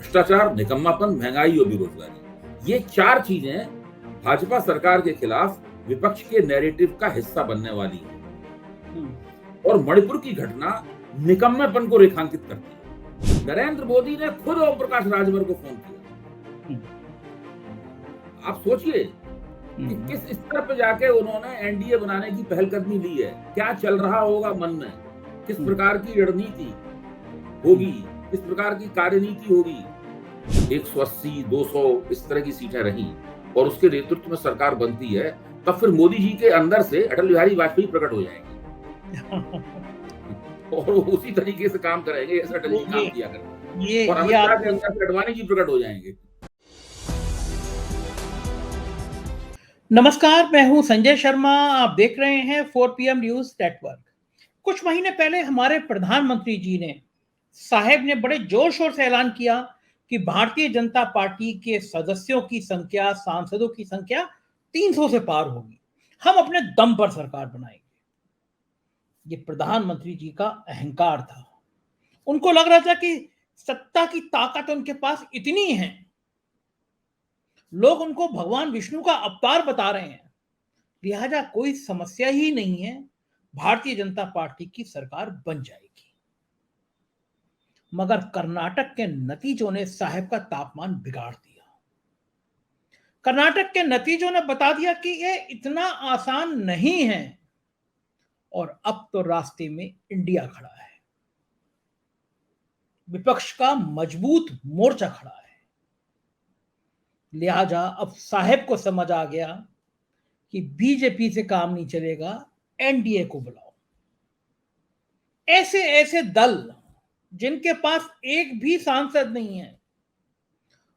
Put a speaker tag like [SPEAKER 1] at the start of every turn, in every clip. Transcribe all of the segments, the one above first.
[SPEAKER 1] भ्रष्टाचार, निकम्मापन, महंगाई और बेरोजगारी, ये 4 चीजें भाजपा सरकार के खिलाफ विपक्ष के नैरेटिव का हिस्सा बनने वाली है। और मणिपुर की घटना निकम्मेपन को रेखांकित करती है। नरेंद्र मोदी ने खुद ओम प्रकाश राजभर को फोन किया। आप सोचिए कि किस स्तर पर जाके उन्होंने एनडीए बनाने की पहलकदमी ली है, क्या चल रहा होगा मन में, किस प्रकार की रणनीति होगी, किस प्रकार की कार्यनीति होगी। 180, 200 इस तरह की सीटें रही और उसके नेतृत्व में सरकार बनती है, तब फिर मोदी जी के अंदर से अटल बिहारी वाजपेयी प्रकट हो जाएंगे और वो उसी तरीके से काम करेंगे जैसे अटल जी काम किया करते, और अमित शाह के अंदर से अडवाणी जी प्रकट हो जाएंगे।
[SPEAKER 2] नमस्कार, मैं हूं संजय शर्मा। आप देख रहे हैं 4 PM न्यूज नेटवर्क। कुछ महीने पहले हमारे प्रधानमंत्री जी ने साहब ने बड़े जोर शोर से ऐलान किया कि भारतीय जनता पार्टी के सदस्यों की संख्या, सांसदों की संख्या 300 से पार होगी, हम अपने दम पर सरकार बनाएंगे। ये प्रधानमंत्री जी का अहंकार था। उनको लग रहा था कि सत्ता की ताकत उनके पास इतनी है, लोग उनको भगवान विष्णु का अवतार बता रहे हैं, लिहाजा कोई समस्या ही नहीं है, भारतीय जनता पार्टी की सरकार बन जाएगी। मगर कर्नाटक के नतीजों ने साहब का तापमान बिगाड़ दिया। कर्नाटक के नतीजों ने बता दिया कि ये इतना आसान नहीं है और अब तो रास्ते में इंडिया खड़ा है। विपक्ष का मजबूत मोर्चा खड़ा है। लिहाजा अब साहब को समझ आ गया कि बीजेपी से काम नहीं चलेगा, एनडीए को बुलाओ। ऐसे ऐसे दल जिनके पास एक भी सांसद नहीं है,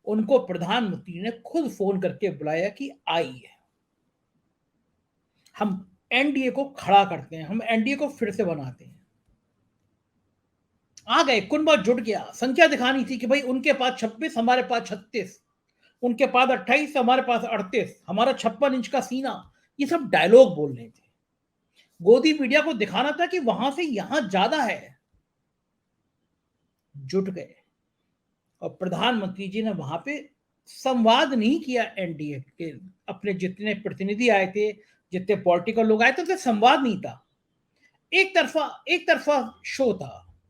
[SPEAKER 2] उनको प्रधानमंत्री ने खुद फोन करके बुलाया कि आइए, हम एनडीए को खड़ा करते हैं, हम एनडीए को फिर से बनाते हैं। आ गए, कुनबा जुट गया। संख्या दिखानी थी कि भाई उनके पास 26, हमारे पास 36, उनके पास 28, हमारे पास 38, हमारा 56 इंच का सीना, ये सब डायलॉग बोलने थे। गोदी मीडिया को दिखाना था कि वहां से यहां ज्यादा है। जुट गए और प्रधानमंत्री जी ने वहां पे संवाद नहीं किया एनडीए के, अपने जितने प्रतिनिधि आए थे, जितने पॉलिटिकल लोग आए थे, उससे संवाद नहीं था। एक तरफा शो था।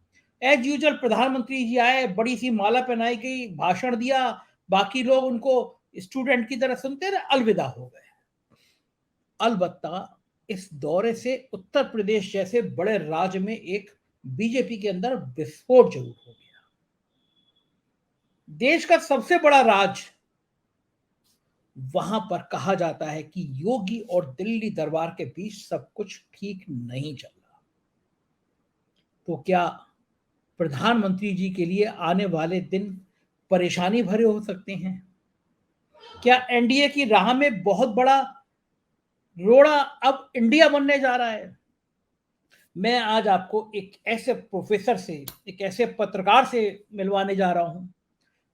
[SPEAKER 2] एज यूजुअल प्रधानमंत्री जी आए, बड़ी सी माला पहनाई गई, भाषण दिया, बाकी लोग उनको स्टूडेंट की तरह सुनते रहे, अलविदा हो गए। अलबत्ता इस दौरे से उत्तर प्रदेश जैसे बड़े राज्य में एक बीजेपी के अंदर विस्फोट जरूर हो गया। देश का सबसे बड़ा राज्य, वहां पर कहा जाता है कि योगी और दिल्ली दरबार के बीच सब कुछ ठीक नहीं चल रहा। तो क्या प्रधानमंत्री जी के लिए आने वाले दिन परेशानी भरे हो सकते हैं? क्या एनडीए की राह में बहुत बड़ा रोड़ा अब इंडिया बनने जा रहा है? मैं आज आपको एक ऐसे प्रोफेसर से, एक ऐसे पत्रकार से मिलवाने जा रहा हूं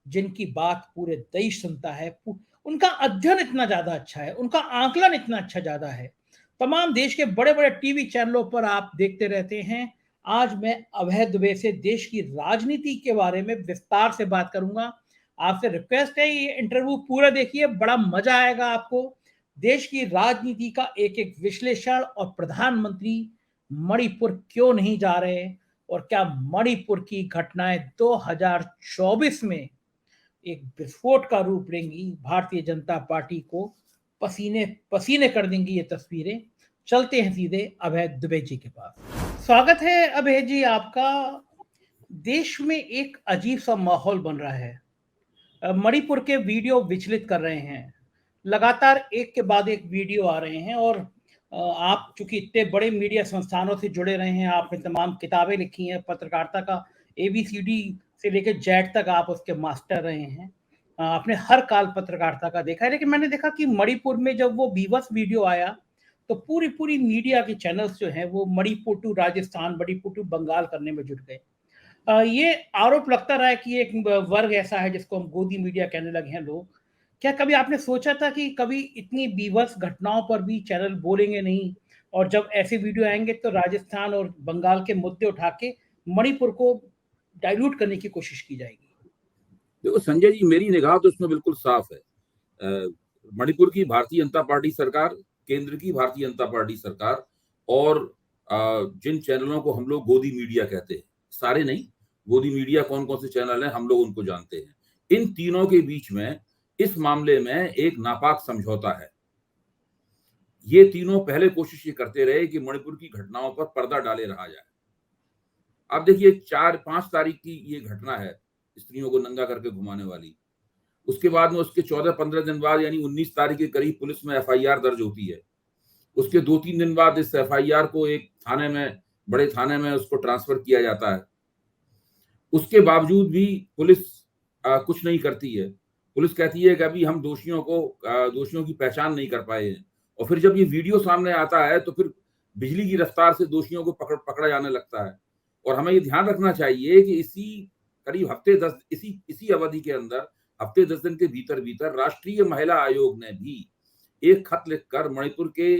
[SPEAKER 2] जिनकी बात पूरे देश सुनता है। उनका अध्ययन इतना ज्यादा अच्छा है, उनका आकलन इतना अच्छा ज्यादा है, तमाम देश के बड़े बड़े टीवी चैनलों पर आप देखते रहते हैं। आज मैं अभय दुबे से देश की राजनीति के बारे में विस्तार से बात करूंगा। आपसे रिक्वेस्ट है, ये इंटरव्यू पूरा देखिए, बड़ा मजा आएगा आपको। देश की राजनीति का एक एक विश्लेषण, और प्रधानमंत्री मणिपुर क्यों नहीं जा रहे, और क्या मणिपुर की घटनाएं 2024 में एक विस्फोट का रूप लेंगी, भारतीय जनता पार्टी को पसीने पसीने कर देंगी ये तस्वीरें। चलते हैं सीधे अभय दुबे जी के पास। स्वागत है अभय जी आपका। देश में एक अजीब सा माहौल बन रहा है। मणिपुर के वीडियो विचलित कर रहे हैं, लगातार एक के बाद एक वीडियो आ रहे हैं, और आप चूंकि इतने बड़े मीडिया संस्थानों से जुड़े रहे हैं, आपने तमाम किताबें लिखी हैं पत्रकारिता का, ABCD से लेकर जेड तक आप उसके मास्टर रहे हैं। आपने हर काल पत्रकारिता का देखा है। लेकिन मैंने देखा कि मणिपुर में जब वो बीभत्स वीडियो आया, तो पूरी पूरी मीडिया के चैनल्स जो हैं वो मणिपुर टू राजस्थान, मणिपुर टू बंगाल करने में जुट गए। ये आरोप लगता रहा है कि एक वर्ग ऐसा है जिसको हम गोदी मीडिया कहने लगे हैं लोग। क्या कभी आपने सोचा था कि कभी इतनी बीभत्स घटनाओं पर भी चैनल बोलेंगे नहीं, और जब ऐसे वीडियो आएंगे तो राजस्थान और बंगाल के मुद्दे उठा के मणिपुर को डाइल्यूट करने की कोशिश की जाएगी?
[SPEAKER 1] देखो संजय जी, मेरी निगाह तो इसमें बिल्कुल साफ है। मणिपुर की भारतीय जनता पार्टी सरकार, केंद्र की भारतीय जनता पार्टी सरकार और जिन चैनलों को हम लोग गोदी मीडिया कहते हैं, सारे नहीं, गोदी मीडिया कौन कौन से चैनल हैं हम लोग उनको जानते हैं, इन तीनों के बीच में इस मामले में एक नापाक समझौता है। ये तीनों पहले कोशिश ये करते रहे कि मणिपुर की घटनाओं पर पर्दा डाले रहा जाए। अब देखिए 4-5 तारीख की ये घटना है, स्त्रियों को नंगा करके घुमाने वाली। उसके बाद में उसके 14-15 दिन बाद यानी 19 तारीख के करीब पुलिस में एफआईआर दर्ज होती है। उसके 2-3 दिन बाद इस एफआईआर को एक थाने में, बड़े थाने में उसको ट्रांसफर किया जाता है। उसके बावजूद भी पुलिस कुछ नहीं करती है। पुलिस कहती है कि अभी हम दोषियों की पहचान नहीं कर पाए हैं। और फिर जब ये वीडियो सामने आता है तो फिर बिजली की रफ्तार से दोषियों को पकड़ा जाने लगता है। और हमें ये ध्यान रखना चाहिए कि करीब इसी अवधि के अंदर हफ्ते 10 दिन के भीतर भीतर राष्ट्रीय महिला आयोग ने भी एक खत लिखकर मणिपुर के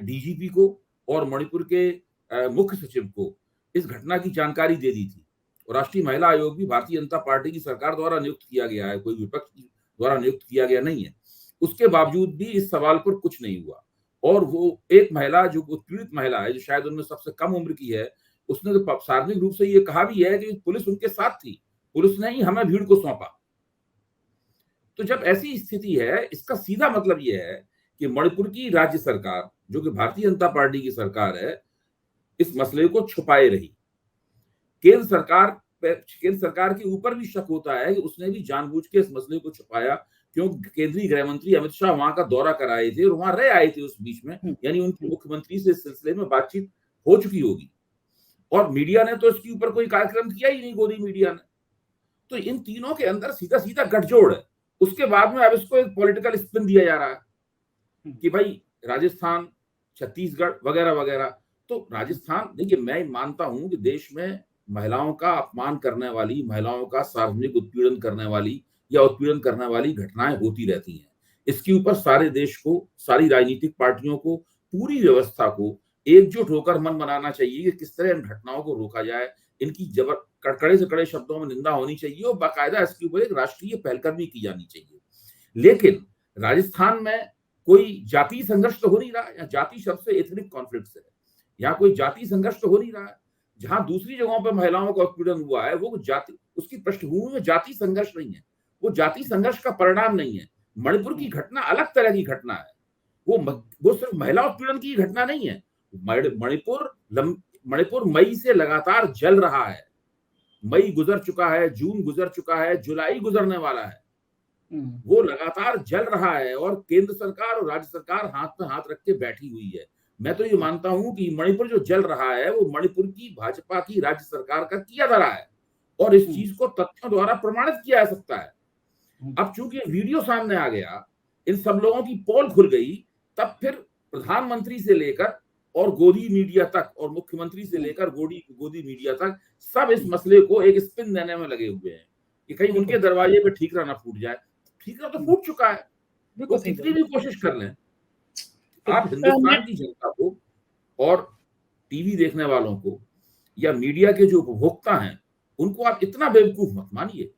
[SPEAKER 1] डीजीपी को और मणिपुर के मुख्य सचिव को इस घटना की जानकारी दे दी थी। और राष्ट्रीय महिला आयोग भी भारतीय जनता पार्टी की सरकार द्वारा नियुक्त किया गया है, कोई विपक्ष द्वारा नियुक्त किया गया नहीं है। उसके बावजूद भी इस सवाल पर कुछ नहीं हुआ। और वो एक महिला जो उत्पीड़ित महिला है, जो शायद उनमें सबसे कम उम्र की है, उसने तो सार्वजनिक रूप से ये कहा भी है कि पुलिस उनके साथ थी, पुलिस ने ही हमें भीड़ को सौंपा। तो जब ऐसी स्थिति है, इसका सीधा मतलब यह है कि मणिपुर की राज्य सरकार, जो कि भारतीय जनता पार्टी की सरकार है, इस मसले को छुपाए रही। केंद्र सरकार के ऊपर भी शक होता है कि उसने भी जानबूझ के इस मसले को छुपाया, क्योंकि केंद्रीय गृह मंत्री अमित शाह वहां का दौरा कराए थे और वहां रह आए थे उस बीच में, यानी उनके मुख्यमंत्री से इस सिलसिले में बातचीत हो चुकी होगी। और मीडिया ने तो इसके ऊपर कोई कार्यक्रम किया ही नहीं, गोदी मीडिया ने। तो इन तीनों के अंदर सीधा सीधा गठजोड़ है। उसके बाद में अब इसको एक पॉलिटिकल स्पिन दिया जा रहा है कि भाई राजस्थान, छत्तीसगढ़ वगैरह वगैरह। तो राजस्थान, देखिए मैं मानता हूं कि देश में महिलाओं का अपमान करने वाली, महिलाओं का सार्वजनिक उत्पीड़न करने वाली या उत्पीड़न करने वाली घटनाएं होती रहती हैं। इसके ऊपर सारे देश को, सारी राजनीतिक पार्टियों को, पूरी व्यवस्था को एकजुट होकर मन बनाना चाहिए कि किस तरह इन घटनाओं को रोका जाए। इनकी कड़े से कड़े शब्दों में निंदा होनी चाहिए और बाकायदा इसके ऊपर एक राष्ट्रीय पहलकदमी की जानी चाहिए। लेकिन राजस्थान में कोई जाति संघर्ष तो हो नहीं रहा है, जाति शब्द से एथनिक कॉन्फ्लिक्ट है, यहाँ कोई जाति संघर्ष तो हो नहीं रहा है। जहां दूसरी जगहों पर महिलाओं का उत्पीड़न हुआ है, वो जाति, उसकी पृष्ठभूमि में जाति संघर्ष नहीं है, वो जाति संघर्ष का परिणाम नहीं है। मणिपुर की घटना अलग तरह की घटना है, वो सिर्फ महिला उत्पीड़न की घटना नहीं है। मणिपुर मई से लगातार जल रहा है। मई गुजर चुका है, जून गुजर चुका है, जुलाई गुजरने वाला है। वो लगातार जल रहा है और केंद्र सरकार और राज्य सरकार हाथ में हाथ रख के बैठी हुई है। मैं तो ये मानता हूं कि मणिपुर जो जल रहा है वो मणिपुर की भाजपा की राज्य सरकार का किया धरा है और इस चीज को तथ्यों द्वारा प्रमाणित किया जा सकता है। अब चूंकि वीडियो सामने आ गया, इन सब लोगों की पोल खुल गई, तब फिर प्रधानमंत्री से लेकर और गोदी मीडिया तक और मुख्यमंत्री से लेकर गोदी मीडिया तक सब इस मसले को एक स्पिन देने में लगे हुए हैं कि कहीं उनके दरवाजे पे ठीकरा ना फूट जाए। ठीकरा तो फूट चुका है, वो कितनी भी कोशिश कर लें। आप हिंदुस्तान की जनता को और टीवी देखने वालों को या मीडिया के जो उपभोक्ता हैं, उनको आप इतना बेवकूफ मत मानिए।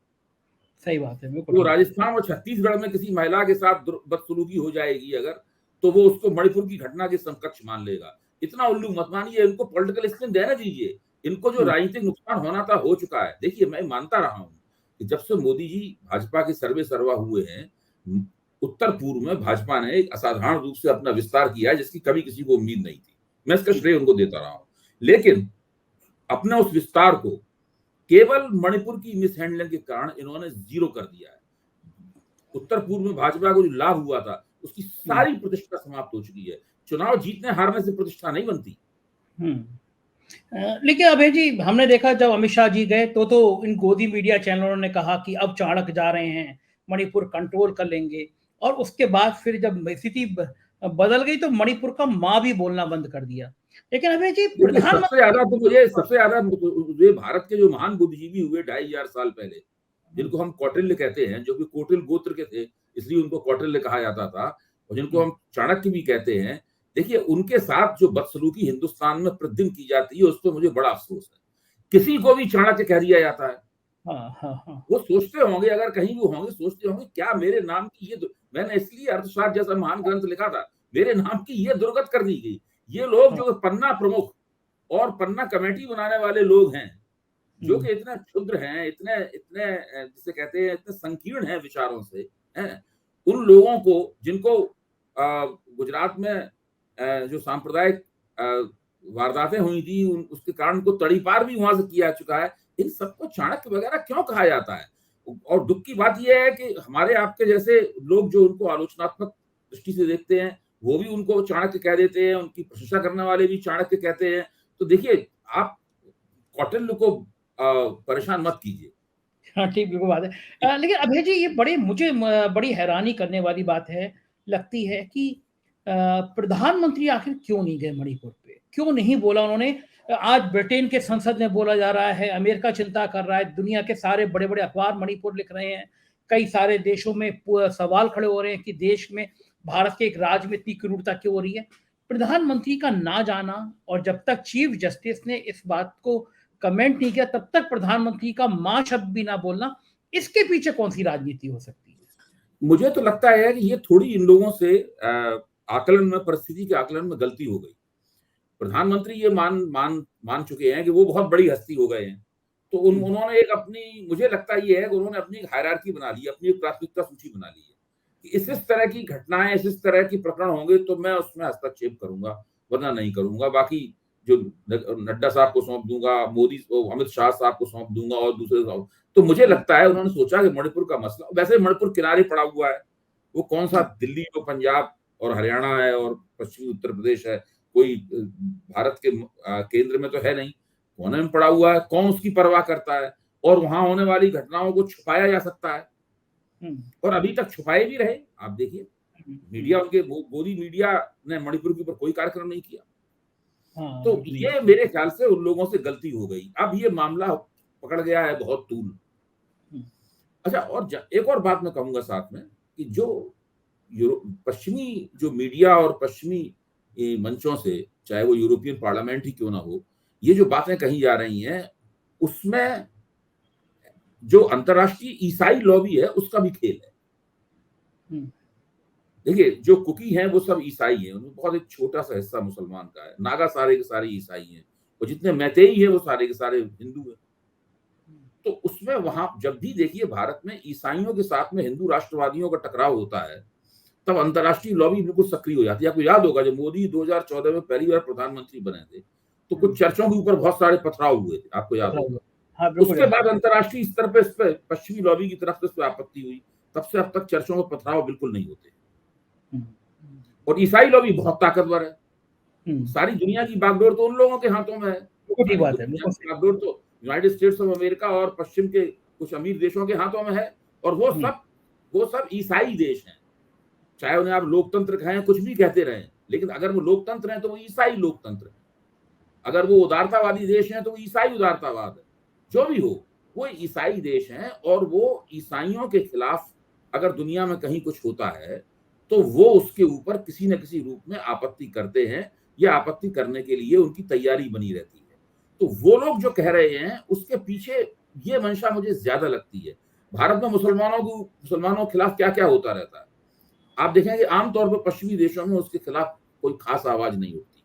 [SPEAKER 2] सही बात है।
[SPEAKER 1] तो राजस्थान और छत्तीसगढ़ में किसी महिला के साथ बदसलूकी हो जाएगी अगर, तो वो उसको मणिपुर की घटना के समकक्ष मान लेगा। इतना उल्लू मत मानिए, इनको पॉलिटिकल स्पिन देने दीजिए। इनको जो राजनीतिक नुकसान होना था हो चुका है। देखिए मैं मानता रहा हूं कि जब से मोदी जी भाजपा के सर्वे सर्वा हुए हैं, उत्तर पूर्व में भाजपा ने एक असाधारण रूप से अपना विस्तार किया है, जिसकी कभी किसी को उम्मीद नहीं थी। मैं इसका श्रेय उनको देता रहा हूं, लेकिन अपने उस विस्तार को केवल मणिपुर की मिसहैंडलिंग के कारण इन्होंने जीरो कर दिया है। उत्तर पूर्व में भाजपा को जो लाभ हुआ था, उसकी सारी प्रतिष्ठा समाप्त हो चुकी है। चुनाव जीतने हारने से प्रतिष्ठा नहीं बनती।
[SPEAKER 2] लेकिन अभय जी, हमने देखा जब अमित शाह जी गए तो इन गोदी मीडिया चैनलों ने कहा कि अब चाणक्य जा रहे हैं, मणिपुर कंट्रोल कर लेंगे, और उसके बाद फिर जब स्थिति बदल गई तो मणिपुर का माँ भी बोलना बंद कर दिया। लेकिन अभय जी,
[SPEAKER 1] सबसे ज्यादा मुझे भारत के जो महान बुद्धिजीवी हुए 2500 साल पहले, जिनको हम कौटिल्य कहते हैं, जो कि कोटिल गोत्र के थे इसलिए उनको कौटिल्य कहा जाता था, और जिनको हम चाणक्य भी कहते हैं, देखिए उनके साथ जो बदसलूकी हिंदुस्तान में प्रतिदिन की जाती है, उस पर मुझे बड़ा अफसोस है। किसी को भी चाणक्य कह दिया जाता है,
[SPEAKER 2] हाँ।
[SPEAKER 1] वो सोचते होंगे, अगर कहीं वो होंगे, सोचते होंगे क्या मेरे नाम की ये मैंने इसलिए अर्थशास्त्र जैसा महान ग्रंथ लिखा था, मेरे नाम की ये दुर्गत कर दी गई। ये लोग
[SPEAKER 2] हाँ,
[SPEAKER 1] जो पन्ना प्रमुख और पन्ना कमेटी बनाने वाले लोग हैं, जो कि इतने क्षुद्र हैं, इतने इतने जिसे कहते हैं इतने संकीर्ण हैं विचारों से, हैं? उन लोगों को जिनको गुजरात में जो सांप्रदायिक वारदातें हुई थी उसके कारण उनको तड़ीपार भी वहां से किया चुका है। इन सबको चाणक्य वगैरह क्यों कहा जाता है? और दुख की बात यह है कि हमारे आपके जैसे लोग जो उनको आलोचनात्मक दृष्टि से देखते हैं, वो भी उनको चाणक्य कह देते हैं, उनकी प्रशंसा करने वाले भी चाणक्य कहते हैं। तो देखिए, आप कौटिल्य को परेशान मत कीजिए।
[SPEAKER 2] हाँ, ठीक, बिल्कुल बात है। लेकिन अभय जी, ये मुझे बड़ी हैरानी करने वाली बात लगती है कि प्रधानमंत्री आखिर क्यों नहीं गए मणिपुर पे? क्यों नहीं बोला उन्होंने? आज ब्रिटेन के संसद में बोला जा रहा है, अमेरिका चिंता कर रहा है, दुनिया के सारे बड़े-बड़े अखबार मणिपुर लिख रहे हैं। कई सारे देशों में सवाल खड़े हो रहे हैं कि देश में, भारत के एक राज्य में इतनी क्रूरता क्यों हो रही है? प्रधानमंत्री का ना जाना, और जब तक चीफ जस्टिस ने इस बात को कमेंट नहीं किया, तब तक प्रधानमंत्री का मां शब्द भी ना बोलना, इसके पीछे कौन सी राजनीति हो सकती है?
[SPEAKER 1] मुझे तो लगता है कि ये थोड़ी इन लोगों से आकलन में, परिस्थिति के आकलन में गलती हो गई। प्रधानमंत्री ये मान मान मान चुके हैं कि वो बहुत बड़ी हस्ती हो गए हैं। तो उन्होंने एक अपनी, मुझे लगता ये है कि उन्होंने अपनी एक हायरार्की बना ली, अपनी एक प्राथमिकता सूची बना ली है कि इस तरह की घटनाएं, इस तरह की प्रकरण होंगे तो मैं उसमें हस्तक्षेप करूंगा, वरना नहीं करूंगा। बाकी जो नड्डा साहब को सौंप दूंगा, मोदी को, अमित शाह साहब को सौंप दूंगा और दूसरे साहब। तो मुझे लगता है उन्होंने सोचा कि मणिपुर का मसला, वैसे मणिपुर किनारे पड़ा हुआ है, वो कौन सा दिल्ली और पंजाब और हरियाणा है और पश्चिमी उत्तर प्रदेश है, कोई भारत के केंद्र में तो है नहीं, कोने में पड़ा हुआ है, कौन उसकी परवाह करता है? और वहां होने वाली घटनाओं को छुपाया जा सकता है, और अभी तक छुपाए भी रहे। आप देखिए, मीडिया, उनके मोदी मीडिया ने मणिपुर के ऊपर कोई कार्यक्रम नहीं किया। तो ये मेरे ख्याल से उन लोगों से गलती हो गई। अब ये मामला पकड़ गया है बहुत तूल। अच्छा, और एक और बात मैं कहूंगा साथ में कि जो पश्चिमी जो मीडिया और पश्चिमी मंचों से, चाहे वो यूरोपियन पार्लियामेंट ही क्यों ना हो, ये जो बातें कही जा रही हैं, उसमें जो अंतर्राष्ट्रीय ईसाई लॉबी है उसका भी खेल है। देखिए, जो कुकी हैं वो सब ईसाई हैं, उनमें बहुत एक छोटा सा हिस्सा मुसलमान का है। नागा सारे के सारे ईसाई हैं, और जितने मैतेई हैं वो सारे के सारे हिंदू हैं। तो उसमें वहां जब भी देखिए भारत में ईसाइयों के साथ में हिंदू राष्ट्रवादियों का टकराव होता है, तब अंतर्राष्ट्रीय लॉबी बिल्कुल सक्रिय हो जाती है। आपको याद होगा जब मोदी 2014 में पहली बार प्रधानमंत्री बने थे, तो कुछ चर्चों के ऊपर बहुत सारे पथराव हुए थे, आपको याद होगा।
[SPEAKER 2] हाँ,
[SPEAKER 1] उसके बाद अंतर्राष्ट्रीय स्तर पर इस पर पश्चिमी लॉबी की तरफ से इस पर आपत्ति हुई, तब से अब तक चर्चों में पथराव बिल्कुल नहीं होते। और ईसाई लॉबी बहुत ताकतवर है। सारी दुनिया की बागडोर तो उन लोगों के हाथों में है। बागडोर तो यूनाइटेड स्टेट्स ऑफ अमेरिका और पश्चिम के कुछ अमीर देशों के हाथों में है, और वो सब ईसाई देश हैं। चाहे उन्हें आप लोकतंत्र कहें, कुछ भी कहते रहें, लेकिन अगर वो लोकतंत्र हैं तो वो ईसाई लोकतंत्र है। अगर वो उदारतावादी देश हैं तो वो ईसाई उदारतावाद है। जो भी हो, वो ईसाई देश हैं, और वो ईसाइयों के खिलाफ अगर दुनिया में कहीं कुछ होता है तो वो उसके ऊपर किसी न किसी रूप में आपत्ति करते हैं, या आपत्ति करने के लिए उनकी तैयारी बनी रहती है। तो वो लोग जो कह रहे हैं उसके पीछे ये मंशा मुझे ज्यादा लगती है। भारत में मुसलमानों के खिलाफ क्या क्या होता रहता है, आप देखेंगे आमतौर पर पश्चिमी देशों में उसके खिलाफ कोई खास आवाज नहीं होती,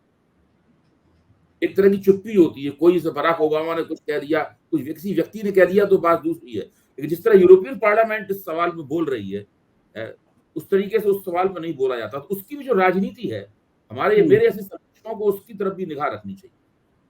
[SPEAKER 1] एक तरह की चुप्पी होती है। कोई से बराक ओबामा ने कुछ कह दिया, कुछ किसी व्यक्ति ने कह दिया तो बात दूसरी है, लेकिन जिस तरह यूरोपियन पार्लियामेंट इस सवाल में बोल रही है, उस तरीके से उस सवाल में नहीं बोला जाता। तो उसकी भी जो राजनीति है, हमारे मेरे ऐसे समीक्षकों को उसकी तरफ भी निगाह रखनी चाहिए।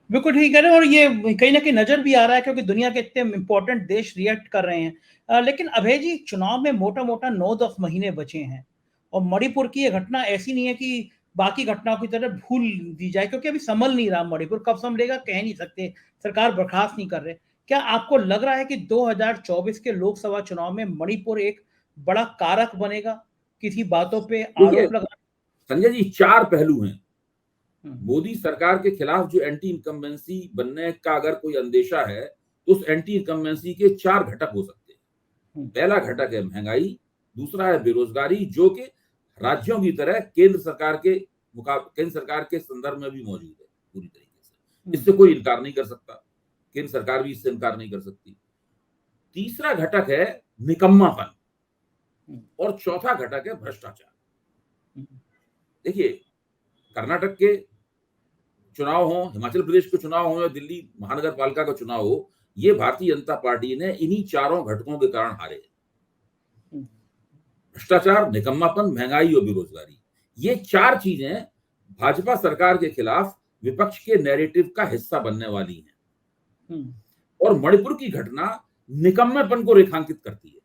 [SPEAKER 2] बिल्कुल ठीक है, और ये कहीं ना कहीं नजर भी आ रहा है, क्योंकि दुनिया के इतने इंपॉर्टेंट देश रिएक्ट कर रहे हैं। लेकिन अभय जी, चुनाव में मोटा मोटा 9-10 महीने बचे हैं, और मणिपुर की ये घटना ऐसी नहीं है कि बाकी घटनाओं की तरह भूल दी जाए, क्योंकि अभी संभल नहीं रहा मणिपुर। कब संभलेगा कह नहीं सकते, सरकार बर्खास्त नहीं कर रहे। क्या आपको लग रहा है कि 2024 के लोकसभा चुनाव में मणिपुर एक बड़ा कारक बनेगा, किसी बातों पे आरोप लगा?
[SPEAKER 1] संजय जी, 4 पहलू हैं। मोदी सरकार के खिलाफ जो एंटी इनकम्बेंसी बनने का अगर कोई अंदेशा है, तो उस एंटी इनकम्बेंसी के 4 घटक हो सकते हैं। पहला घटक है महंगाई, दूसरा है बेरोजगारी, जो कि राज्यों की तरह केंद्र सरकार के संदर्भ में भी मौजूद है पूरी तरीके से। इससे कोई इनकार नहीं कर सकता, केंद्र सरकार भी इससे इनकार नहीं कर सकती। तीसरा घटक है निकम्मापन और चौथा घटक है भ्रष्टाचार। देखिए, कर्नाटक के चुनाव हो, हिमाचल प्रदेश के चुनाव हो या दिल्ली महानगर पालिका का चुनाव हो, ये भारतीय जनता पार्टी ने इन्हीं चारों घटकों के कारण हारे। भ्रष्टाचार, निकम्मापन, महंगाई और बेरोजगारी, ये चार चीजें भाजपा सरकार के खिलाफ विपक्ष के नैरेटिव का हिस्सा बनने वाली हैं। और मणिपुर की घटना निकम्मेपन को रेखांकित करती है।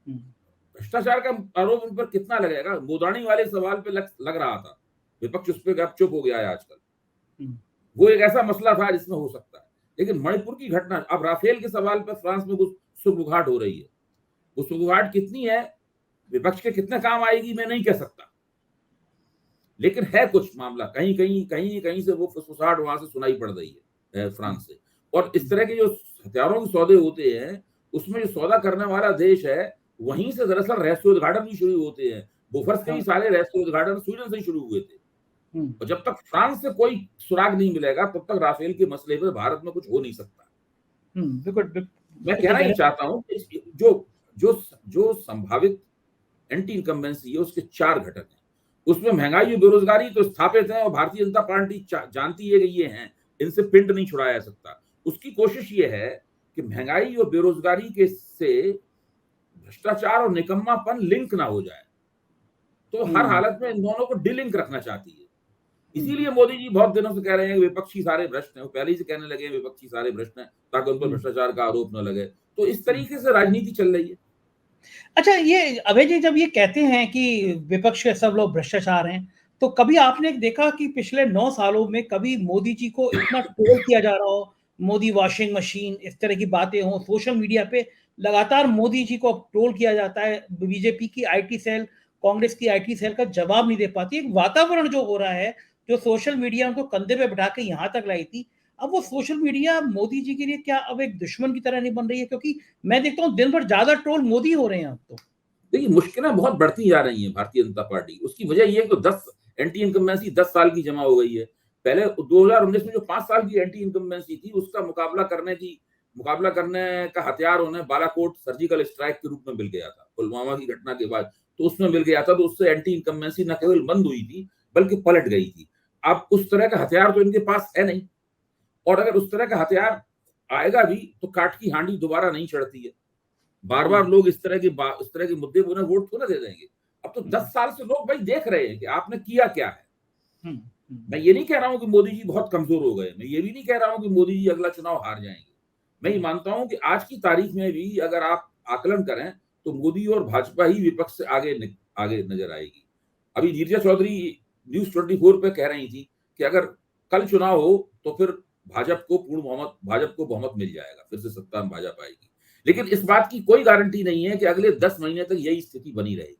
[SPEAKER 1] भ्रष्टाचार का आरोप उन पर कितना लगेगा, मोदाणी वाले सवाल पे लग रहा था, विपक्ष उस पर गपचुप हो गया है आजकल। वो एक ऐसा मसला था जिसमें हो सकता है, लेकिन मणिपुर की घटना, अब राफेल के सवाल पर फ्रांस में कुछ सुगबुगाहट हो रही है। वो सुगबुगाहट कितनी है, विपक्ष के कितने काम आएगी मैं नहीं कह सकता, लेकिन है कुछ मामला, कहीं से वो फुसफुसाहट वहां से सुनाई पड़ रही है फ्रांस से। और इस तरह के जो हथियारों के सौदे होते हैं, उसमें जो सौदा करने वाला देश है, वहीं से दरअसल रहस्योद्घाटन भी शुरू होते हैं। बोफर्स के भी सारे रहस्योद्घाटन स्वीडन से ही शुरू हुए थे। और जब तक फ्रांस से कोई सुराग नहीं मिलेगा, तब तक राफेल के मसले पर भारत में कुछ हो नहीं सकता। मैं कहना ही चाहता हूं कि जो संभावित एंटी इनकम्बेंसी है, उसके चार घटक हैं। उसमें महंगाई और बेरोजगारी तो स्थापित है और भारतीय जनता पार्टी जानती है कि ये हैं, इनसे पिंड नहीं छुड़ाया जा सकता। उसकी कोशिश ये है कि महंगाई और बेरोजगारी के से भ्रष्टाचार और निकम्मापन लिंक ना हो जाए, तो हर हालत में इन दोनों को डिलिंक रखना चाहती है। इसीलिए मोदी जी बहुत दिनों से कह रहे हैं कि विपक्षी सारे भ्रष्ट हैं। वो पहले ही से कहने लगे हैं विपक्षी सारे भ्रष्ट हैं, ताकि उन पर भ्रष्टाचार का आरोप न लगे। तो इस तरीके से राजनीति चल रही है।
[SPEAKER 2] अच्छा, ये अभय जी जब ये कहते हैं कि विपक्ष के सब लोग भ्रष्टाचार हैं, तो कभी आपने देखा कि पिछले 9 सालों में कभी मोदी जी को इतना ट्रोल किया जा रहा हो, मोदी वॉशिंग मशीन, इस तरह की बातें हों, सोशल मीडिया पे लगातार मोदी जी को ट्रोल किया जाता है, बीजेपी की आईटी सेल, कांग्रेस की आईटी सेल का जवाब नहीं दे पाती। एक वातावरण जो हो रहा है, जो सोशल मीडिया उनको कंधे पे बिठा के यहाँ तक लाई थी, अब वो सोशल मीडिया मोदी जी के लिए क्या अब एक दुश्मन की तरह नहीं बन रही है? क्योंकि मैं देखता हूँ दिन भर ज्यादा ट्रोल मोदी हो रहे हैं अब तो।
[SPEAKER 1] देखिए, मुश्किलें बहुत बढ़ती जा रही हैं भारतीय जनता पार्टी। उसकी वजह ये है कि 10 एंटी इनकम्बेंसी 10 साल की जमा हो गई है। पहले 2019 में जो 5 साल की एंटी इनकम्बेंसी थी, उसका मुकाबला करने का हथियार उन्हें बालाकोट सर्जिकल स्ट्राइक के रूप में मिल गया था, पुलवामा की घटना के बाद। तो उसमें मिल गया था, तो उससे एंटी इनकम्बेंसी न केवल बंद हुई थी, बल्कि पलट गई थी। अब उस तरह का हथियार तो इनके पास है नहीं, और अगर उस तरह का हथियार आएगा भी तो काट की हांडी दोबारा नहीं चढ़ती है। बार बार लोग इस तरह के मुद्दे पर वोट थोड़ा दे देंगे। अब तो 10 साल से लोग भाई देख रहे हैं कि आपने किया क्या है। मैं ये नहीं कह रहा हूं कि मोदी जी बहुत कमजोर हो गए, मैं ये भी नहीं कह रहा हूं कि मोदी जी अगला चुनाव हार जाएंगे। मैं ये मानता हूं कि आज की तारीख में भी अगर आप आकलन करें तो मोदी और भाजपा ही विपक्ष से आगे नजर आएगी। अभी नीरजा चौधरी न्यूज 24 पे कह रही थी कि अगर कल चुनाव हो तो फिर भाजपा को बहुमत मिल जाएगा, फिर से सत्ता में भाजपा आएगी। लेकिन इस बात की कोई गारंटी नहीं है कि अगले 10 महीने तक यही स्थिति बनी रहेगी,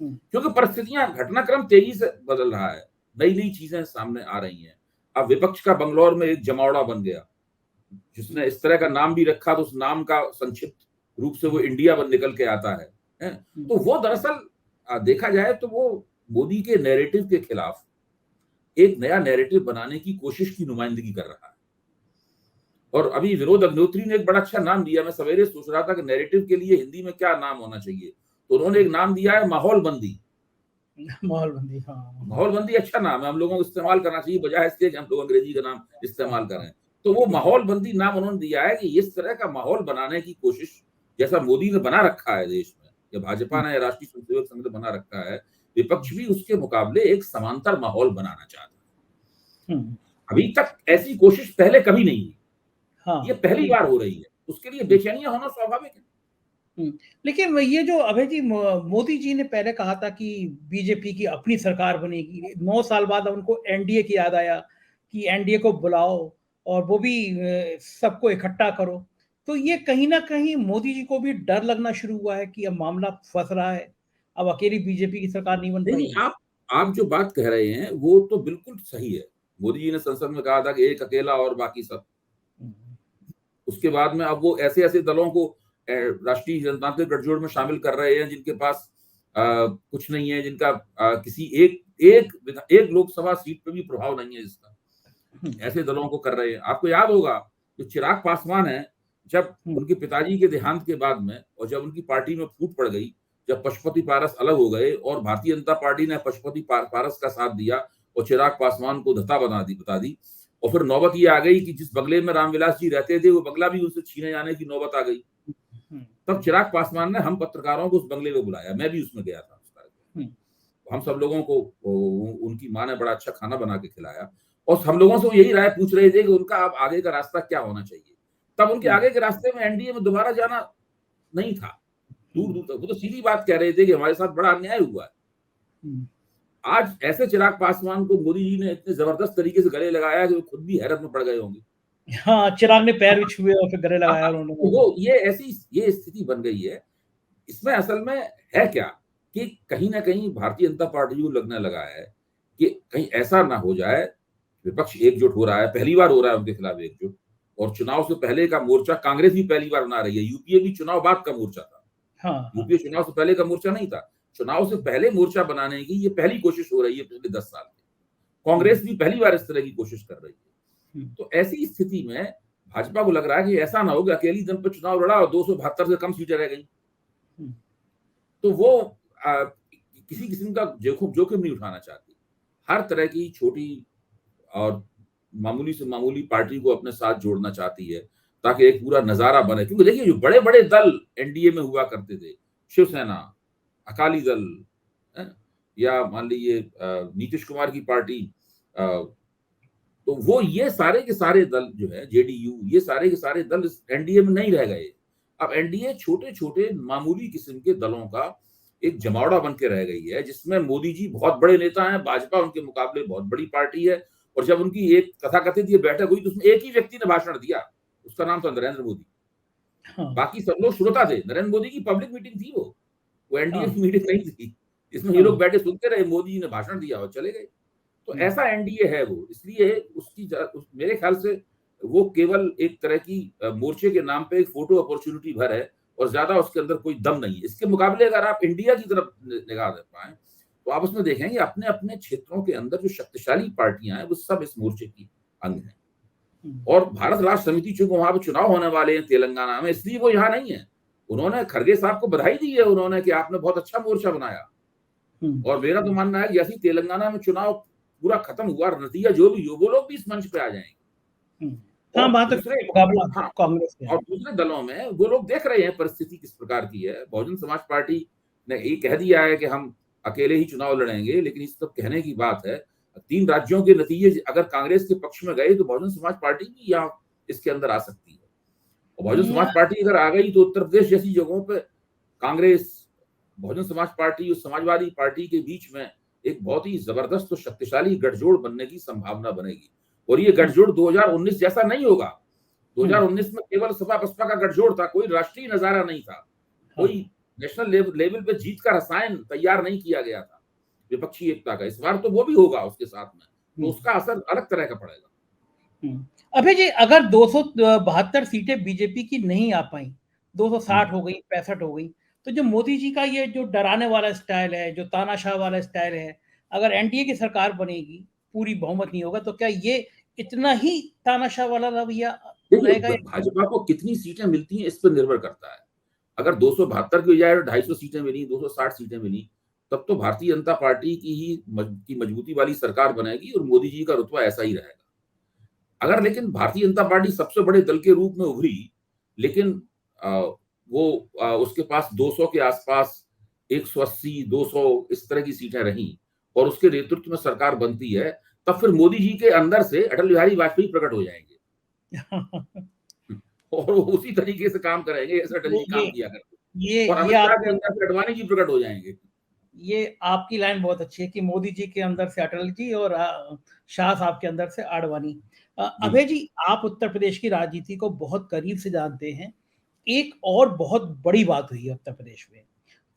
[SPEAKER 1] क्योंकि परिस्थितियां, घटनाक्रम तेजी से बदल रहा है, नई चीजें सामने आ रही हैं। अब विपक्ष का बंगलौर में एक जमावड़ा बन गया, जिसने इस तरह का नाम भी रखा, तो उस नाम का संक्षिप्त रूप से वो इंडिया बन निकल के आता है। तो वो दरअसल देखा जाए तो वो मोदी के नैरेटिव के खिलाफ एक नया नैरेटिव बनाने की कोशिश की नुमाइंदगी कर रहा है। और अभी विनोद अग्निहोत्री ने एक बड़ा अच्छा नाम दिया। मैं सवेरे सोच रहा था कि नैरेटिव के लिए हिंदी में क्या नाम होना चाहिए, तो उन्होंने एक नाम दिया है माहौलबंदी।
[SPEAKER 2] हाँ।
[SPEAKER 1] माहौलबंदी अच्छा नाम है, हम लोगों को इस्तेमाल करना चाहिए, बजाय इसके कि हम लोग अंग्रेजी का नाम इस्तेमाल करें। तो वो माहौलबंदी नाम उन्होंने दिया है कि इस तरह का माहौल बनाने की कोशिश, जैसा मोदी ने बना रखा है देश में, या भाजपा ने, राष्ट्रीय स्वयंसेवक संघ ने बना रखा है, विपक्ष भी उसके मुकाबले एक समांतर माहौल बनाना चाहता है। अभी तक ऐसी कोशिश पहले कभी नहीं हुई। हाँ, ये पहली बार हो रही है, उसके लिए बेचैनियां होना स्वाभाविक है।
[SPEAKER 2] लेकिन ये जो अभय जी, मोदी जी ने पहले कहा था कि बीजेपी की अपनी सरकार बनेगी, 9 साल बाद उनको एनडीए की याद आया कि एनडीए को बुलाओ और वो भी सबको इकट्ठा करो। तो ये कहीं ना कहीं मोदी जी को भी डर लगना शुरू हुआ है कि अब मामला फंस रहा है, अब अकेली बीजेपी की सरकार नहीं बन पाएगी।
[SPEAKER 1] आप जो बात कह रहे हैं वो तो बिल्कुल सही है। मोदी जी ने संसद में कहा था कि एक अकेला और बाकी सब। उसके बाद में अब वो ऐसे दलों को राष्ट्रीय जनतांत्रिक गठजोड़ में शामिल कर रहे हैं जिनके पास कुछ नहीं है, जिनका किसी एक लोकसभा सीट पे भी प्रभाव नहीं है जिसका। ऐसे दलों को कर रहे हैं। आपको याद होगा जो चिराग पासवान है, जब उनके पिताजी के देहांत के बाद में और जब उनकी पार्टी में फूट पड़ गई, जब पशुपति पारस अलग हो गए और भारतीय जनता पार्टी ने पशुपति पारस का साथ दिया और चिराग पासवान को धता बता दी और फिर नौबत ये आ गई कि जिस बंगले में रामविलास जी रहते थे वो बंगला भी उनसे छीने जाने की नौबत आ गई। तब चिराग पासवान ने हम पत्रकारों को उस बंगले में बुलाया, मैं भी उसमें गया था। हम सब लोगों को उनकी माँ ने बड़ा अच्छा खाना बना के खिलाया और हम लोगों से यही राय पूछ रहे थे कि उनका अब आगे का रास्ता क्या होना चाहिए। तब उनके आगे के रास्ते में एनडीए में दोबारा जाना नहीं था, दूर दूर तक। वो तो सीधी बात कह रहे थे कि हमारे साथ बड़ा अन्याय हुआ है। आज ऐसे चिराग पासवान को मोदी जी ने इतने जबरदस्त तरीके से गले लगाया कि वो खुद भी हैरत में पड़ गए होंगे।
[SPEAKER 2] हाँ, चिराग ने पैर भी छुए और फिर गले लगाया उन्होंने।
[SPEAKER 1] वो ये स्थिति बन गई है। इसमें असल में है क्या कि कहीं ना कहीं भारतीय जनता पार्टी को लगने लगा है कि कहीं ऐसा ना हो जाए, विपक्ष एकजुट हो रहा है, पहली बार हो रहा है उनके खिलाफ एकजुट, और चुनाव से पहले का मोर्चा कांग्रेस भी पहली बार बना रही है। यूपीए भी चुनाव बाद का मोर्चा था।
[SPEAKER 2] हाँ,
[SPEAKER 1] यूपीए चुनाव से पहले का मोर्चा नहीं था। चुनाव से पहले मोर्चा बनाने की ये पहली कोशिश हो रही है पिछले 10 साल में। कांग्रेस भी पहली बार इस तरह की कोशिश कर रही है। तो ऐसी स्थिति में भाजपा को लग रहा है कि ऐसा ना हो कि अकेली दम पर चुनाव लड़ा और 272 से कम सीटें रह गई, तो वो किसी किस्म का जोखिम नहीं उठाना चाहती। हर तरह की छोटी और मामूली से मामूली पार्टी को अपने साथ जोड़ना चाहती है ताकि एक पूरा नजारा बने। क्योंकि देखिए, जो बड़े बड़े दल एनडीए में हुआ करते थे, शिवसेना, अकाली दल, या मान लीजिए नीतीश कुमार की पार्टी, तो वो ये सारे के सारे दल जो है, जेडीयू, ये सारे के सारे दल एनडीए में नहीं रह गए। अब एनडीए छोटे छोटे मामूली किस्म के दलों का एक जमावड़ा बन के रह गई है, जिसमें मोदी जी बहुत बड़े नेता हैं, भाजपा उनके मुकाबले बहुत बड़ी पार्टी है। और जब उनकी एक तथाकथित ये बैठक हुई तो उसमें एक ही व्यक्ति ने भाषण दिया, उसका नाम था नरेंद्र मोदी।
[SPEAKER 2] हाँ,
[SPEAKER 1] बाकी सब लोग श्रोता थे। नरेंद्र मोदी की पब्लिक मीटिंग थी, वो एनडीए
[SPEAKER 2] हाँ,
[SPEAKER 1] की मीटिंग नहीं थी जिसमें ये लोग बैठे सुनते रहे, मोदी जी ने भाषण दिया और चले गए। तो ऐसा एनडीए है वो। इसलिए मेरे ख्याल से वो केवल एक तरह की मोर्चे के नाम पे एक फोटो अपॉर्चुनिटी भर है और ज्यादा उसके अंदर कोई दम नहीं है। इसके मुकाबले अगर आप इंडिया की तरफ निगाह दे पाए तो आप उसमें देखेंगे अपने अपने क्षेत्रों के अंदर जो शक्तिशाली पार्टियां हैं वो सब इस मोर्चे की अंग हैं। और भारत राष्ट्र समिति, चूंकि वहां पर चुनाव होने वाले हैं तेलंगाना में, इसलिए वो यहाँ नहीं है। उन्होंने खरगे साहब को बधाई दी है उन्होंने कि आपने बहुत अच्छा मोर्चा बनाया। और मेरा तो मानना है जैसे तेलंगाना में चुनाव पूरा खत्म हुआ, नतीजा जो भी हो, वो लोग भी इस मंच पे आ जाएंगे।
[SPEAKER 2] हाँ, बात
[SPEAKER 1] दूसरे
[SPEAKER 2] मुकाबला कांग्रेस
[SPEAKER 1] और दूसरे दलों में वो लोग देख रहे हैं परिस्थिति किस प्रकार की है। बहुजन समाज पार्टी ने ये कह दिया है कि हम अकेले ही चुनाव लड़ेंगे, लेकिन इस सब कहने की बात है। 3 राज्यों के नतीजे अगर कांग्रेस के पक्ष में गए तो बहुजन समाज पार्टी भी यहाँ इसके अंदर आ सकती है। और बहुजन समाज पार्टी अगर आ गई तो उत्तर प्रदेश जैसी जगहों पर कांग्रेस, बहुजन समाज पार्टी और समाजवादी पार्टी के बीच में एक बहुत ही जबरदस्त और शक्तिशाली गठजोड़ बनने की संभावना बनेगी। और ये गठजोड़ 2019 जैसा नहीं होगा। 2019 में केवल सपा बसपा का गठजोड़ था, कोई राष्ट्रीय नजारा नहीं था, कोई नेशनल लेवल पे जीत का रसायन तैयार नहीं किया गया था विपक्षी एकता का। इस बार तो वो भी होगा उसके साथ में, तो उसका असर अलग तरह का पड़ेगा।
[SPEAKER 2] अभय जी, अगर 272 सीटें बीजेपी की नहीं आ पाई, 260 हो गई, 65 हो गई, तो जो मोदी जी का ये जो डराने वाला स्टाइल है, जो तानाशाह वाला स्टाइल है, अगर एनडीए की सरकार बनेगी, पूरी बहुमत नहीं होगा, तो क्या ये इतना ही तानाशाह वाला रवैया रहेगा?
[SPEAKER 1] भाजपा को कितनी सीटें मिलती हैं इस पर निर्भर करता है। अगर 272 की बजाय 250 सीटें मिली, 260 सीटें मिली, तब तो भारतीय जनता पार्टी की मजबूती वाली सरकार बनेगी और मोदी जी का रुतबा ऐसा ही रहेगा। अगर लेकिन भारतीय जनता पार्टी सबसे बड़े दल के रूप में उभरी, लेकिन उसके पास 200 के आसपास 180, 200 इस तरह की सीटें रहीं और उसके नेतृत्व में सरकार बनती है, तब फिर मोदी जी के अंदर से अटल बिहारी वाजपेयी प्रकट हो जाएंगे और वो उसी तरीके से काम करेंगे जैसे अटल जी काम किया करते। और अमित शाह के अंदर से अडवाणी जी प्रकट हो जाएंगे।
[SPEAKER 2] ये आपकी लाइन बहुत अच्छी है कि मोदी जी के अंदर से अटल जी और शाह साहब के अंदर से आडवाणी। अभय जी, आप उत्तर प्रदेश की राजनीति को बहुत करीब से जानते हैं। एक और बहुत बड़ी बात हुई है उत्तर प्रदेश में।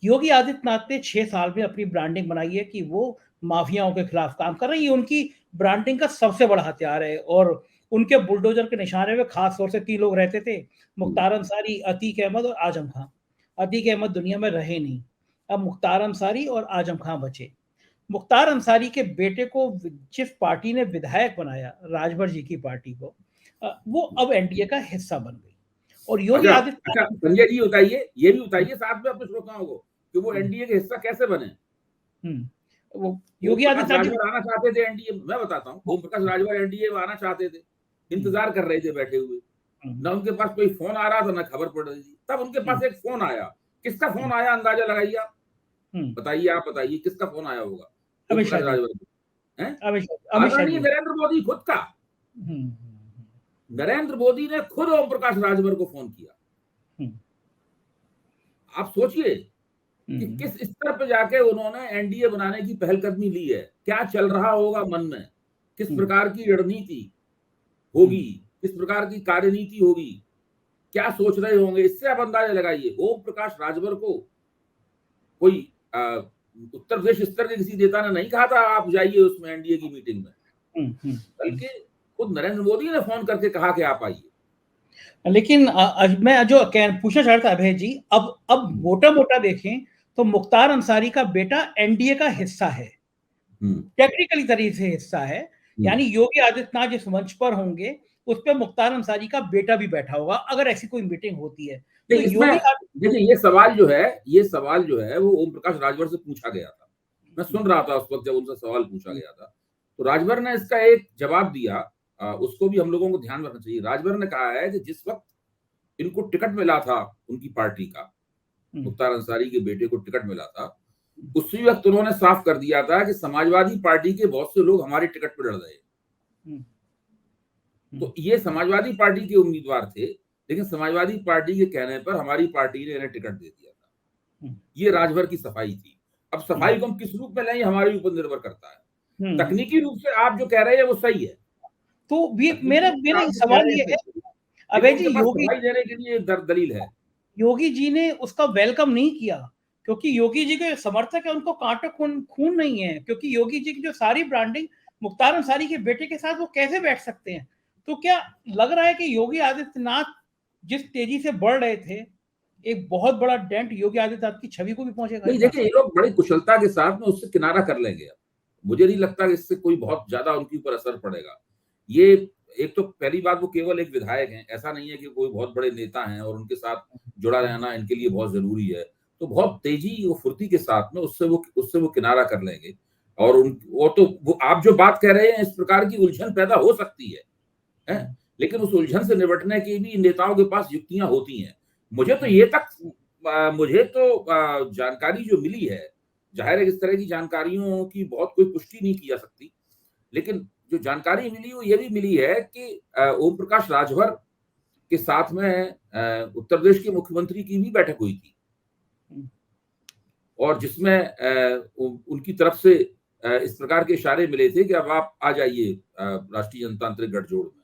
[SPEAKER 2] योगी आदित्यनाथ ने 6 साल में अपनी ब्रांडिंग बनाई है कि वो माफियाओं के खिलाफ काम कर रही है। उनकी ब्रांडिंग का सबसे बड़ा हथियार है और उनके बुलडोजर के निशाने में खास तौर से 3 लोग रहते थे, मुख्तार अंसारी, अतीक अहमद और आजम खां। अतीक अहमद दुनिया में रहे नहीं, अब मुख्तार अंसारी और आजम खां बचे। मुख्तार अंसारी के बेटे को जिस पार्टी ने विधायक बनाया, राजभर जी की पार्टी को, वो अब एनडीए का हिस्सा बन गई और योगी
[SPEAKER 1] अच्छा
[SPEAKER 2] आदित्यनाथ
[SPEAKER 1] अच्छा संजय जी बताइए, ये भी बताइए साथ में अपने श्रोताओं को कि वो एनडीए के हिस्सा कैसे बने।
[SPEAKER 2] वो
[SPEAKER 1] ओम
[SPEAKER 2] योगी
[SPEAKER 1] प्रकाश
[SPEAKER 2] आदित्यनाथ जी
[SPEAKER 1] राजभर आना चाहते थे एनडीए, मैं बताता हूँ, ओम प्रकाश राजभर एनडीए में आना चाहते थे, इंतजार कर रहे थे बैठे हुए, ना उनके पास कोई फोन आ रहा था ना खबर पड़ रही थी। तब उनके पास एक फोन आया, किसका फोन आया अंदाजा लगाइए आप, बताइए, आप बताइए किसका फोन आया होगा ओम
[SPEAKER 2] अमित शाह
[SPEAKER 1] प्रकाश
[SPEAKER 2] जी,
[SPEAKER 1] राजभर को, हैं?
[SPEAKER 2] अमित शाह
[SPEAKER 1] आदरणीय
[SPEAKER 2] जी।
[SPEAKER 1] नरेंद्र मोदी खुद का, नरेंद्र मोदी ने खुद ओम प्रकाश राजभर को फोन किया। आप सोचिए कि किस स्तर पे जाके उन्होंने एनडीए बनाने की पहलकदमी ली है, क्या चल रहा होगा मन में, किस प्रकार की रणनीति होगी, किस प्रकार की कार्यनीति होगी, क्या सोच रहे होंगे, इससे आप अंदाजा लगाइए। ओम प्रकाश राजभर को कोई उत्तर प्रदेश स्तर के किसी नेता ने नहीं कहा था आप जाइए उसमें एनडीए की मीटिंग में, बल्कि खुद नरेंद्र मोदी ने फोन करके कहा कि आप आइए।
[SPEAKER 2] लेकिन मैं जो पूछना चाह रहा था अभय जी, अब मोटा मोटा देखें तो मुख्तार अंसारी का बेटा एनडीए का हिस्सा है, टेक्निकली तरीके से हिस्सा है, यानी योगी आदित्यनाथ जिस मंच पर होंगे उस पर मुख्तार अंसारी का बेटा भी बैठा होगा अगर ऐसी कोई मीटिंग होती है तो
[SPEAKER 1] इसमें देखिए ये सवाल जो है वो ओम प्रकाश राजभर से पूछा गया था, मैं सुन रहा था उस वक्त जब उनसे सवाल पूछा गया था, तो राजभर ने इसका एक जवाब दिया, उसको भी हम लोगों को ध्यान रखना चाहिए। राजभर ने कहा है कि जिस वक्त इनको टिकट मिला था उनकी पार्टी का, मुख्तार अंसारी के बेटे को टिकट मिला था, उसी वक्त उन्होंने साफ कर दिया था कि समाजवादी पार्टी के बहुत से लोग हमारे टिकट पर लड़ रहे, तो ये समाजवादी पार्टी के उम्मीदवार थे, लेकिन समाजवादी पार्टी के कहने पर हमारी पार्टी ने इन्हें टिकट दे दिया था। ये राजभर की सफाई थी। अब सफाई को हम किस रूप में लें हमारे ऊपर निर्भर करता है। तकनीकी रूप से आप जो कह रहे हैं वो सही है,
[SPEAKER 2] तो मेरा सवाल ये है अभय जी, योगी
[SPEAKER 1] सफाई देने के लिए दलील है,
[SPEAKER 2] योगी जी ने उसका वेलकम नहीं किया क्योंकि योगी जी के समर्थक है, उनको कांटे खून नहीं है, क्योंकि योगी जी की जो सारी ब्रांडिंग मुख्तार अंसारी के बेटे के साथ वो कैसे बैठ सकते हैं। तो क्या लग रहा है कि योगी आदित्यनाथ जिस तेजी से बढ़ रहे थे, एक बहुत बड़ा डेंट योगी आदित्यनाथ की छवि को भी पहुंचेगा?
[SPEAKER 1] नहीं देखिए, ये लोग बड़ी कुशलता के साथ में उससे किनारा कर लेंगे। मुझे नहीं लगता कि इससे कोई बहुत ज्यादा उनके ऊपर असर पड़ेगा। ये एक तो पहली बात, वो केवल एक विधायक हैं, ऐसा नहीं है कि कोई बहुत बड़े नेता हैं और उनके साथ जुड़ा रहना इनके लिए बहुत जरूरी है। तो बहुत तेजी और फुर्ती के साथ में उससे वो किनारा कर लेंगे। और वो आप जो बात कह रहे हैं, इस प्रकार की उलझन पैदा हो सकती है? लेकिन उस उलझन से निपटने की भी नेताओं के पास युक्तियां होती हैं। मुझे तो जानकारी जो मिली है, जाहिर है इस तरह की जानकारियों की बहुत कोई पुष्टि नहीं की जा सकती, लेकिन जो जानकारी मिली वो ये भी मिली है कि ओम प्रकाश राजभर के साथ में उत्तर प्रदेश के मुख्यमंत्री की भी बैठक हुई थी, और जिसमें उनकी तरफ से इस प्रकार के इशारे मिले थे कि अब आप आ जाइए राष्ट्रीय जनतांत्रिक गठजोड़ में।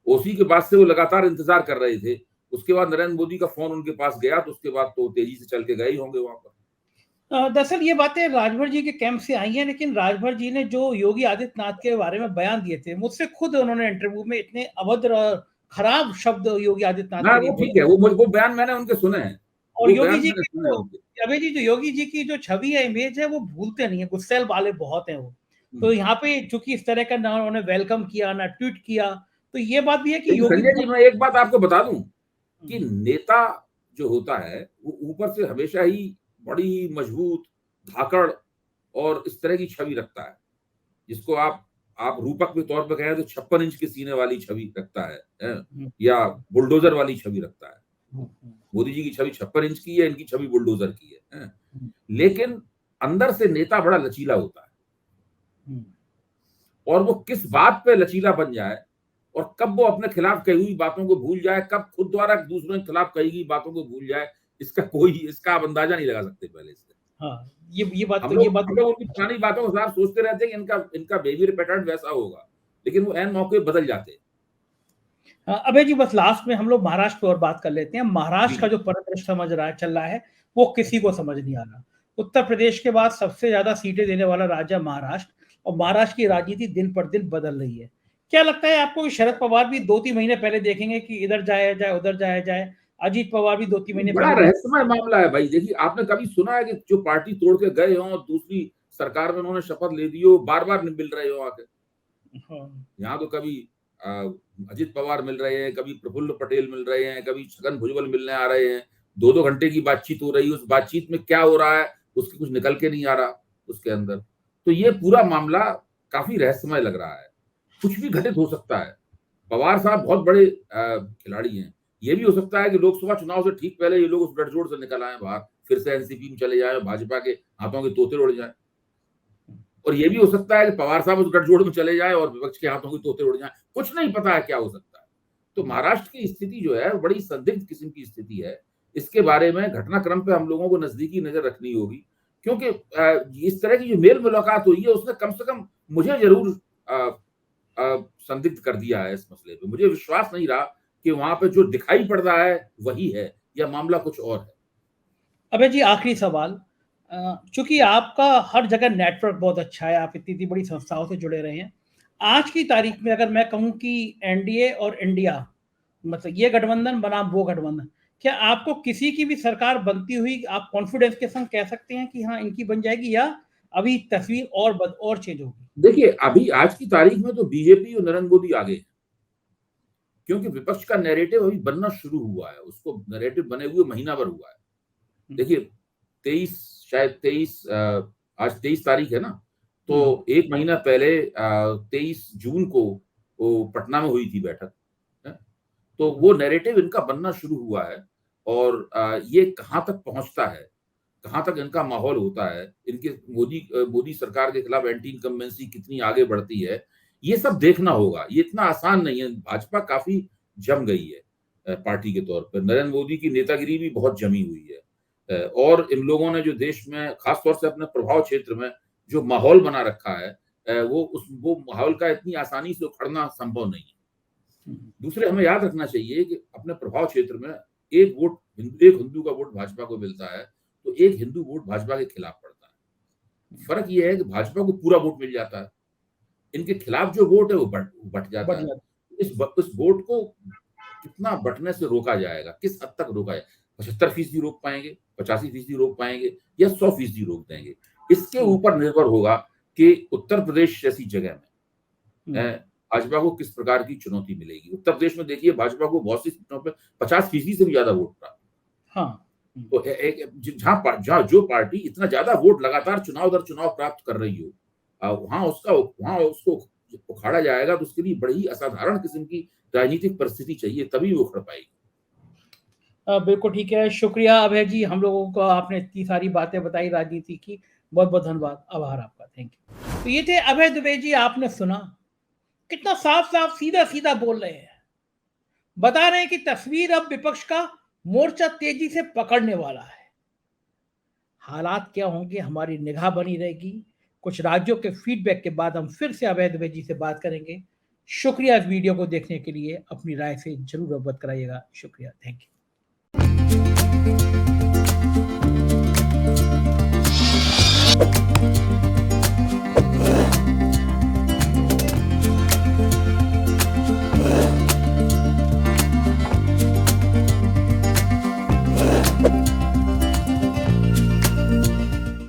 [SPEAKER 1] उसी के बाद से वो लगातार इंतजार कर रहे थे। उसके बाद नरेंद्र मोदी का फोन उनके पास गया, तो उसके बाद तो तेजी से चल के गए ही होंगे वहां पर।
[SPEAKER 2] दरअसल ये बातें राजभर जी के कैंप से आई हैं, लेकिन राजभर जी ने जो योगी आदित्यनाथ के बारे में बयान दिए थे, मुझसे खुद उन्होंने इंटरव्यू में इतने अभद्र और खराब शब्द योगी आदित्यनाथ के लिए
[SPEAKER 1] ठीक है, वो बयान मैंने उनके सुने हैं,
[SPEAKER 2] और योगी जी की अभय जी, जो योगी जी की जो छवि है, इमेज है, वो भूलते नहीं है, गुस्सेल वाले बहुत हैं वो। तो यहाँ पे चूंकि इस तरह का ना उन्होंने वेलकम किया ना ट्वीट किया, तो ये बात भी है कि योगी
[SPEAKER 1] संजय जी, मैं एक बात आपको बता दूं कि नेता जो होता है वो ऊपर से हमेशा ही बड़ी मजबूत, धाकड़ और इस तरह की छवि रखता है, जिसको आप रूपक के तौर पर कहें तो 56 इंच के सीने वाली छवि रखता है, या बुलडोजर वाली छवि रखता है। मोदी जी की छवि 56 इंच की है, इनकी छवि बुलडोजर की है। लेकिन अंदर से नेता बड़ा लचीला होता है, और वो किस बात पे लचीला बन जाए और कब वो अपने खिलाफ कही हुई बातों को भूल जाए, कब खुद द्वारा दूसरों के खिलाफ कही गई बातों को भूल जाए, इसका आप अंदाजा नहीं लगा सकते पहले से।
[SPEAKER 2] हाँ, ये बात
[SPEAKER 1] हम लोग उनकी पुरानी बातों के खिलाफ सोचते रहते हैं कि इनका बिहेवियर पैटर्न वैसा होगा, लेकिन वो एन मौके बदल जाते हैं।
[SPEAKER 2] अबे जी, बस लास्ट में हम लोग महाराष्ट्र पर और बात कर लेते हैं। महाराष्ट्र का जो परिदृश्य चल रहा है वो किसी को समझ नहीं आ रहा। उत्तर प्रदेश के बाद सबसे ज्यादा सीटें देने वाला राज्य महाराष्ट्र, और महाराष्ट्र की राजनीति दिन पर दिन बदल रही है। क्या लगता है आपको कि शरद पवार भी 2-3 महीने पहले देखेंगे कि इधर जाया जाए उधर जाया जाए? अजीत पवार भी 2-3 महीने
[SPEAKER 1] बड़ा
[SPEAKER 2] पहले
[SPEAKER 1] रहस्यमय मामला है भाई। देखिए, आपने कभी सुना है कि जो पार्टी तोड़ के गए हों और दूसरी सरकार में उन्होंने शपथ ले दी हो, बार बार मिल रहे हो आके? यहाँ तो कभी अजित पवार मिल रहे हैं, कभी प्रफुल्ल पटेल मिल रहे हैं, कभी छगन भुजबल मिलने आ रहे हैं, 2-2 घंटे की बातचीत हो रही है, उस बातचीत में क्या हो रहा है उसकी कुछ निकल के नहीं आ रहा उसके अंदर। तो ये पूरा मामला काफी रहस्यमय लग रहा है, कुछ भी घटित हो सकता है। पवार साहब बहुत बड़े खिलाड़ी हैं, ये भी हो सकता है कि लोकसभा चुनाव से ठीक पहले ये लोग उस गठजोड़ से निकल आए बाहर, फिर से एनसीपी में चले जाए, भाजपा के हाथों के तोते उड़ जाए। और ये भी हो सकता है कि पवार साहब उस गठजोड़ में चले जाए और विपक्ष के हाथों के तोते उड़ जाए, कुछ नहीं पता है क्या हो सकता है। तो महाराष्ट्र की स्थिति जो है बड़ी संदिग्ध किस्म की स्थिति है। इसके बारे में घटनाक्रम पे हम लोगों को नजदीकी नजर रखनी होगी, क्योंकि इस तरह की जो मेल मुलाकात हुई है उसने कम से कम मुझे जरूर संदिग्ध कर दिया है इस मसले पे। मुझे विश्वास नहीं रहा कि वहां पे जो दिखाई पड़ रहा है वही है या मामला कुछ और है।
[SPEAKER 2] अबे जी, आखिरी सवाल, चूंकि आपका हर जगह नेटवर्क बहुत अच्छा है, आप इतनी बड़ी संस्थाओं से जुड़े रहे हैं, आज की तारीख में अगर मैं कहूं कि एनडीए और इंडिया, मतलब ये गठबंधन बनाम वो गठबंधन, क्या आपको किसी की भी सरकार बनती हुई आप कॉन्फिडेंस के संग कह सकते हैं कि हाँ इनकी बन जाएगी, या अभी तस्वीर और चेंज होगी?
[SPEAKER 1] देखिए, अभी आज की तारीख में तो बीजेपी और नरेंद्र मोदी आगे हैं, क्योंकि विपक्ष का नैरेटिव अभी बनना शुरू हुआ है, उसको नैरेटिव बने हुए महीना भर हुआ है। देखिए 23 आज 23 तारीख है ना, तो एक महीना पहले 23 जून को वो पटना में हुई थी बैठक, तो वो नैरेटिव इनका बनना शुरू हुआ है। और ये कहाँ तक पहुंचता है, कहाँ तक इनका माहौल होता है, इनके मोदी सरकार के खिलाफ एंटी इनकम्बेंसी कितनी आगे बढ़ती है, ये सब देखना होगा। ये इतना आसान नहीं है। भाजपा काफी जम गई है पार्टी के तौर पर, नरेंद्र मोदी की नेतागिरी भी बहुत जमी हुई है, और इन लोगों ने जो देश में खासतौर से अपने प्रभाव क्षेत्र में जो माहौल बना रखा है, वो माहौल का इतनी आसानी से उखड़ना संभव नहीं है। दूसरे, हमें याद रखना चाहिए कि अपने प्रभाव क्षेत्र में एक हिंदू का वोट भाजपा को मिलता है, तो एक हिंदू वोट भाजपा के खिलाफ पड़ता है। फर्क यह है कि भाजपा को पूरा वोट मिल जाता है, इनके खिलाफ जो वोट है वो बट जाता है। इस वोट को कितना बटने से रोका जाएगा, किस हद तक रोका जाएगा, 75% रोक पाएंगे, 85% रोक पाएंगे, या 100% रोक देंगे, इसके ऊपर निर्भर होगा कि उत्तर प्रदेश जैसी जगह में भाजपा को किस प्रकार की चुनौती मिलेगी। उत्तर प्रदेश में देखिए, भाजपा को बहुत सी सीटों पर 50% से भी ज्यादा वोट प्राप्त।
[SPEAKER 2] हाँ।
[SPEAKER 1] तो जहां जो पार्टी इतना ज्यादा वोट लगातार चुनाव दर चुनाव प्राप्त कर रही हो, वहां उसको उखाड़ा जाएगा, तो उसके लिए बड़ी असाधारण किस्म की राजनीतिक परिस्थिति चाहिए, तभी वो उखड़ पाएगी।
[SPEAKER 2] बिल्कुल ठीक है, शुक्रिया अभय जी, हम लोगों को आपने इतनी सारी बातें बताई राजनीति की, बहुत बहुत धन्यवाद, आभार आपका, थैंक यू। तो ये थे अभय दुबे जी, आपने सुना कितना साफ साफ सीधा सीधा बोल रहे हैं, बता रहे हैं कि तस्वीर अब विपक्ष का मोर्चा तेजी से पकड़ने वाला है। हालात क्या होंगे हमारी निगाह बनी रहेगी। कुछ राज्यों के फीडबैक के बाद हम फिर से अभय दुबे जी से बात करेंगे। शुक्रिया इस वीडियो को देखने के लिए, अपनी राय से जरूर अवगत कराइएगा। शुक्रिया, थैंक यू।